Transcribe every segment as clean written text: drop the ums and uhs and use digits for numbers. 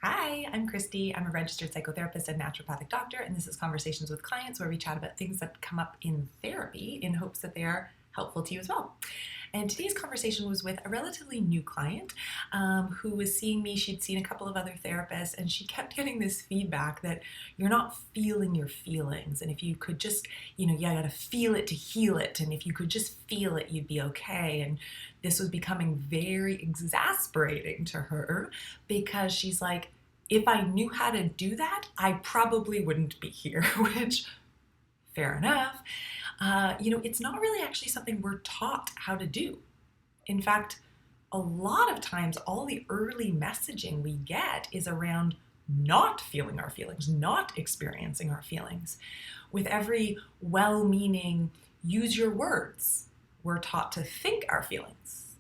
Hi, I'm Christy. I'm a registered psychotherapist and naturopathic doctor, and this is Conversations with Clients, where we chat about things that come up in therapy in hopes that they are helpful to you as well. And today's conversation was with a relatively new client who was seeing me. She'd seen a couple of other therapists, and she kept getting this feedback that you're not feeling your feelings. And if you could just, you gotta feel it to heal it. And if you could just feel it, you'd be okay. And this was becoming very exasperating to her because she's like, if I knew how to do that, I probably wouldn't be here, which, fair enough. It's not really actually something we're taught how to do. In fact, a lot of times, all the early messaging we get is around not feeling our feelings, not experiencing our feelings. With every well-meaning, use your words, we're taught to think our feelings.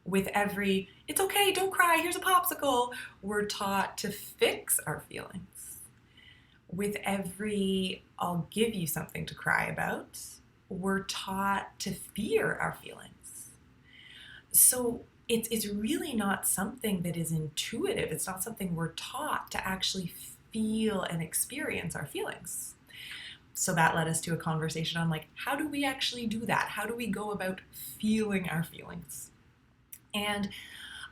With every, it's okay, don't cry, here's a popsicle, we're taught to fix our feelings. With every, I'll give you something to cry about, we're taught to fear our feelings. So it's really not something that is intuitive. It's not something we're taught to actually feel and experience our feelings. So that led us to a conversation on how do we actually do that? How do we go about feeling our feelings? And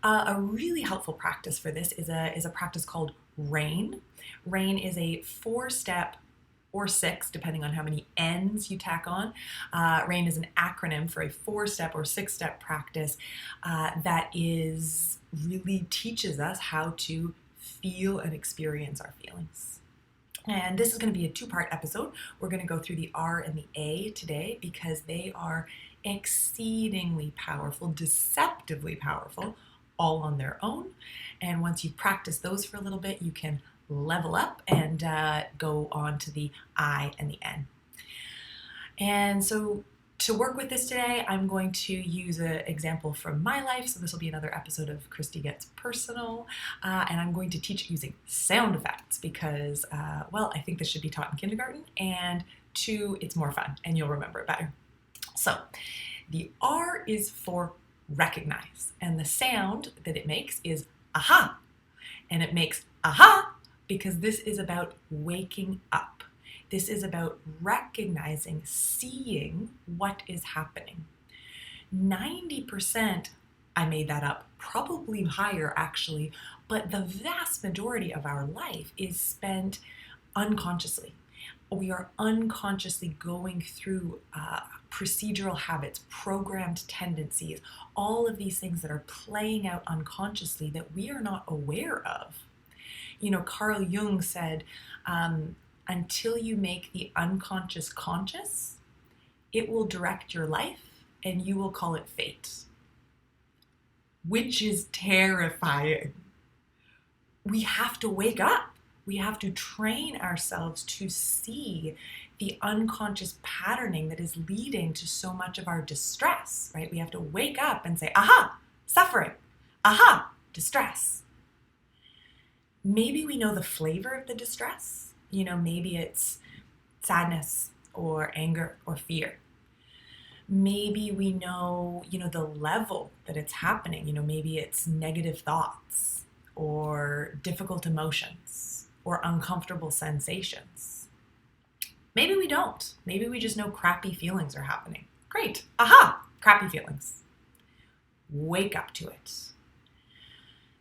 a really helpful practice for this is a practice called RAIN. RAIN is a 4-step or 6, depending on how many N's you tack on. RAIN is an acronym for a 4-step or 6-step practice that really teaches us how to feel and experience our feelings. And this is going to be a 2-part episode. We're going to go through the R and the A today because they are exceedingly powerful, deceptively powerful, all on their own. And once you practice those for a little bit, you can level up and go on to the I and the N. And so to work with this today, I'm going to use an example from my life. So this will be another episode of Christy Gets Personal. And I'm going to teach using sound effects because, I think this should be taught in kindergarten. And 2, it's more fun and you'll remember it better. So the R is for recognize. And the sound that it makes is AhHa. And it makes AhHa because this is about waking up. This is about recognizing, seeing what is happening. 90%, I made that up, probably higher actually, but the vast majority of our life is spent unconsciously. We are unconsciously going through procedural habits, programmed tendencies, all of these things that are playing out unconsciously that we are not aware of. Carl Jung said, until you make the unconscious conscious, it will direct your life and you will call it fate. Which is terrifying. We have to wake up. We have to train ourselves to see the unconscious patterning that is leading to so much of our distress, right? We have to wake up and say, AhHa, suffering. AhHa, distress. Maybe we know the flavor of the distress. Maybe it's sadness or anger or fear. Maybe we know, the level that it's happening. Maybe it's negative thoughts or difficult emotions or uncomfortable sensations. Maybe we don't. Maybe we just know crappy feelings are happening. Great. AhHa, crappy feelings. Wake up to it.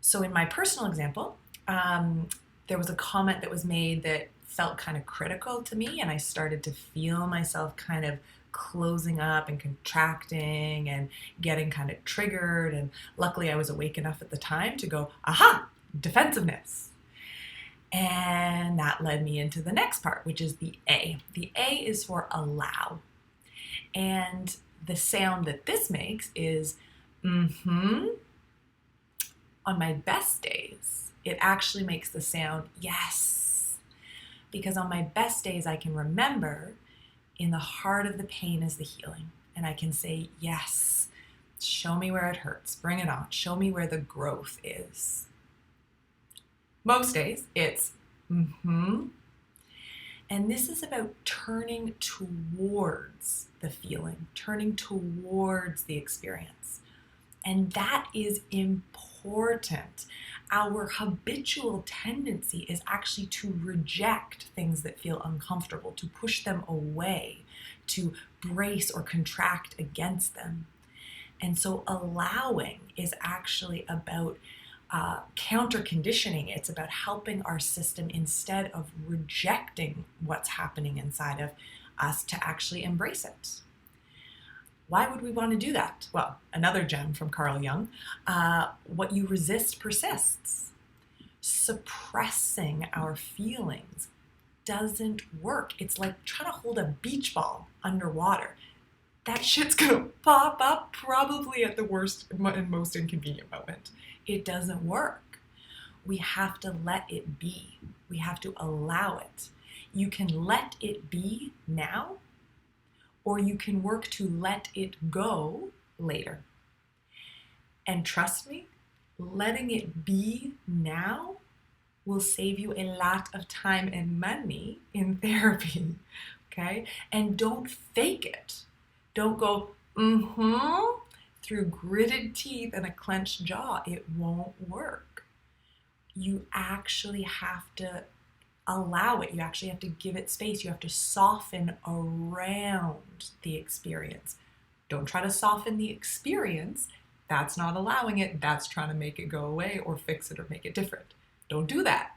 So in my personal example, there was a comment that was made that felt kind of critical to me, and I started to feel myself kind of closing up and contracting and getting kind of triggered, and luckily I was awake enough at the time to go, AhHa, defensiveness. And that led me into the next part, which is the A. The A is for allow. And the sound that this makes is On my best days, it actually makes the sound yes. Because on my best days, I can remember in the heart of the pain is the healing. And I can say, yes, show me where it hurts. Bring it on. Show me where the growth is. Most days, it's And this is about turning towards the feeling, turning towards the experience. And that is important. Our habitual tendency is actually to reject things that feel uncomfortable, to push them away, to brace or contract against them. And so allowing is actually about counterconditioning. It's about helping our system, instead of rejecting what's happening inside of us, to actually embrace it. Why would we want to do that? Well, another gem from Carl Jung, what you resist persists. Suppressing our feelings doesn't work. It's like trying to hold a beach ball underwater. That shit's gonna pop up probably at the worst and most inconvenient moment. It doesn't work. We have to let it be. We have to allow it. You can let it be now, or you can work to let it go later. And trust me, letting it be now will save you a lot of time and money in therapy, okay? And don't fake it. Don't go, through gritted teeth and a clenched jaw. It won't work. You actually have to allow it. You actually have to give it space. You have to soften around the experience. Don't try to soften the experience. That's not allowing it. That's trying to make it go away or fix it or make it different. Don't do that.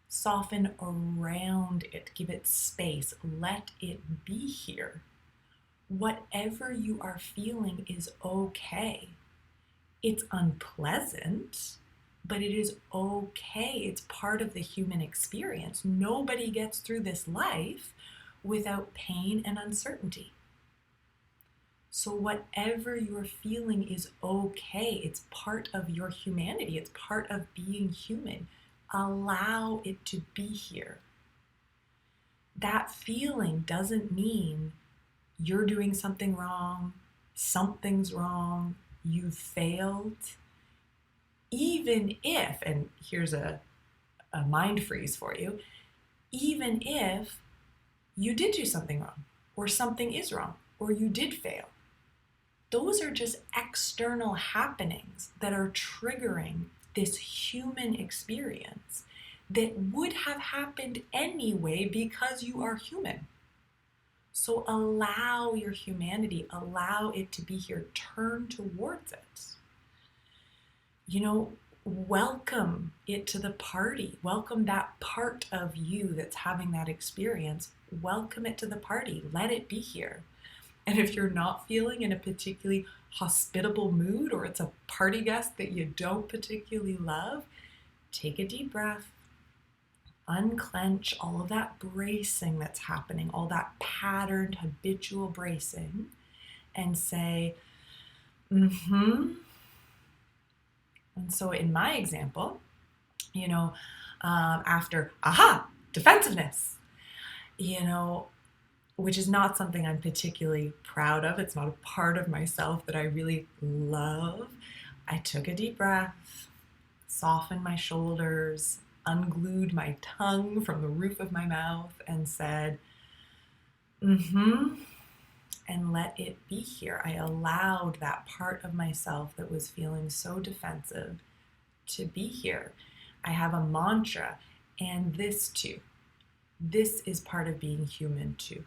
Soften around it. Give it space. Let it be here. Whatever you are feeling is okay. It's unpleasant, but it is okay. It's part of the human experience. Nobody gets through this life without pain and uncertainty. So whatever you're feeling is okay. It's part of your humanity. It's part of being human. Allow it to be here. That feeling doesn't mean you're doing something wrong, something's wrong, you failed. Even if, and here's a mind freeze for you, even if you did do something wrong, or something is wrong, or you did fail, those are just external happenings that are triggering this human experience that would have happened anyway because you are human. So allow your humanity, allow it to be here, turn towards it. Welcome it to the party. Welcome that part of you that's having that experience. Welcome it to the party. Let it be here. And if you're not feeling in a particularly hospitable mood, or it's a party guest that you don't particularly love, take a deep breath. Unclench all of that bracing that's happening, all that patterned habitual bracing, and say, And so in my example, after AhHa, defensiveness, which is not something I'm particularly proud of. It's not a part of myself that I really love. I took a deep breath, softened my shoulders, unglued my tongue from the roof of my mouth, and said, and let it be here. I allowed that part of myself that was feeling so defensive to be here. I have a mantra, and this too. This is part of being human too.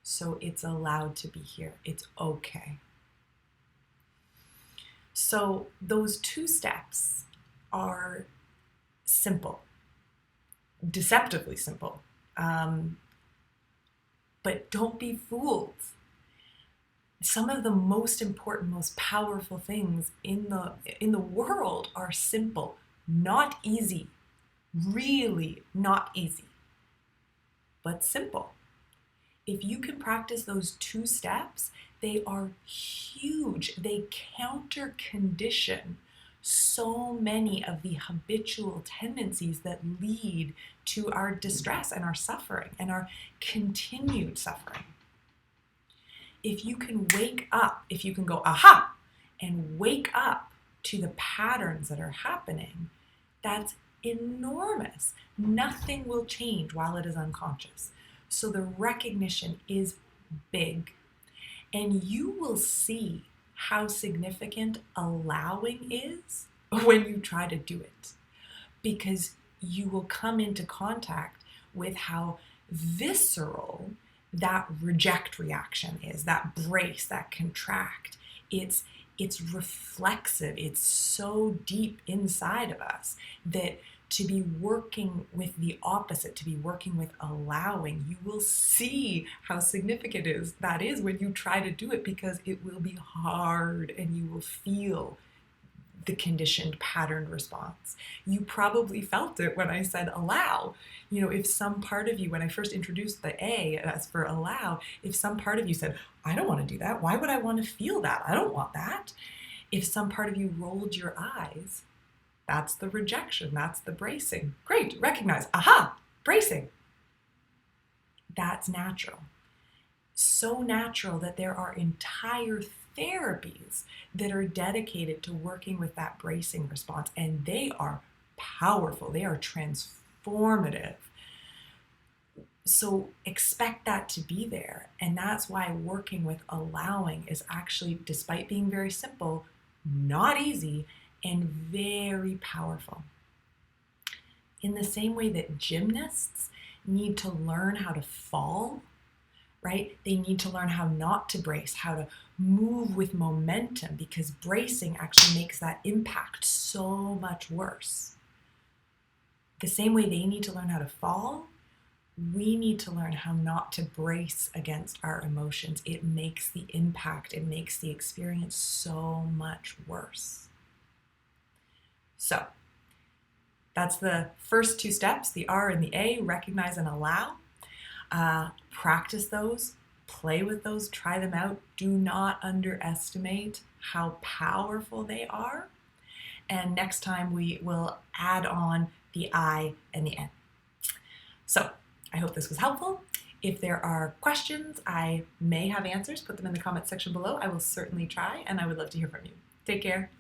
So it's allowed to be here. It's okay. So those two steps are simple. Deceptively simple, but don't be fooled. Some of the most important, most powerful things in the world are simple, not easy, really not easy, but simple. If you can practice those two steps, they are huge. They counter condition so many of the habitual tendencies that lead to our distress and our suffering and our continued suffering. If you can wake up, if you can go AhHa and wake up to the patterns that are happening, that's enormous. Nothing will change while it is unconscious. So the recognition is big, and you will see how significant allowing is when you try to do it. because you will come into contact with how visceral that reject reaction is, that brace, that contract. It's reflexive. It's so deep inside of us that to be working with the opposite, to be working with allowing, you will see how significant that is when you try to do it, because it will be hard and you will feel the conditioned patterned response. You probably felt it when I said allow. If some part of you, when I first introduced the A as for allow, if some part of you said, I don't want to do that. Why would I want to feel that? I don't want that. If some part of you rolled your eyes, that's the rejection. That's the bracing. Great, recognize, aha, bracing. That's natural. So natural that there are entire therapies that are dedicated to working with that bracing response, and they are powerful. They are transformative. So expect that to be there, and that's why working with allowing is actually, despite being very simple, not easy and very powerful. In the same way that gymnasts need to learn how to fall, right? They need to learn how not to brace, how to move with momentum, because bracing actually makes that impact so much worse. The same way they need to learn how to fall, we need to learn how not to brace against our emotions. It makes the impact, it makes the experience so much worse. So that's the first two steps, the R and the A, recognize and allow. Practice those, play with those, try them out. Do not underestimate how powerful they are. And next time we will add on the I and the N. So I hope this was helpful. If there are questions, I may have answers. Put them in the comment section below. I will certainly try, and I would love to hear from you. Take care.